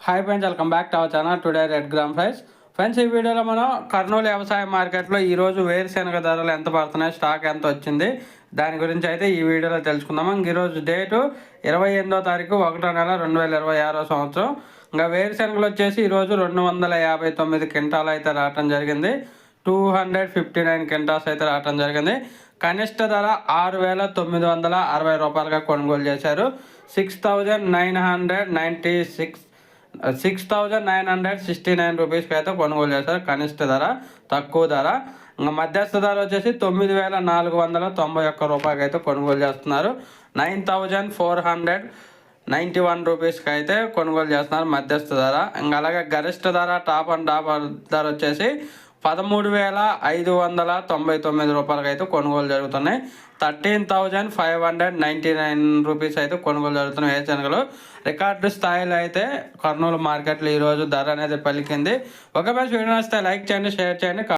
Hi friends, welcome back to our channel. Today red gram price. Friends, ఈ వీడియోలో మనం కర్నూలు వ్యవసాయ మార్కెట్లో ఈరోజు వేరుశెనగ ధరలు ఎంత పడుతున్నాయి, స్టాక్ ఎంత వచ్చింది, దాని గురించి అయితే ఈ వీడియోలో తెలుసుకుందాము. ఈరోజు డేటు 28వ తారీఖు 1వ నెల 2026 సంవత్సరం. ఇంకా వేరుశెనగలు వచ్చేసి ఈరోజు 259 క్వింటాలు అయితే రావటం జరిగింది. 259 క్వింటాల్స్ అయితే రావటం జరిగింది. కనిష్ట ధర 6,960 రూపాయలుగా కొనుగోలు చేశారు. 6,969 రూపీస్కి అయితే కొనుగోలు చేశారు కనిష్ట ధర. తక్కువ ధర. ఇంకా మధ్యస్థ ధర వచ్చేసి 9,491 రూపాయలకి అయితే కొనుగోలు చేస్తున్నారు. 9,491 రూపీస్కి అయితే కొనుగోలు చేస్తున్నారు మధ్యస్థ ధర. ఇంకా అలాగే గరిష్ట ధర, టాప్ అండ్ టాప్ ధర వచ్చేసి 13,599 రూపాయలకి అయితే కొనుగోలు జరుగుతున్నాయి. 13,599 రూపీస్ అయితే కొనుగోలు జరుగుతున్నాయి వేరుశెనగలు. రికార్డు స్థాయిలో అయితే కర్నూలు మార్కెట్లో ఈరోజు ధర అనేది పలికింది. ఒక వీడియో నచ్చితే లైక్ చేయండి, షేర్ చేయండి.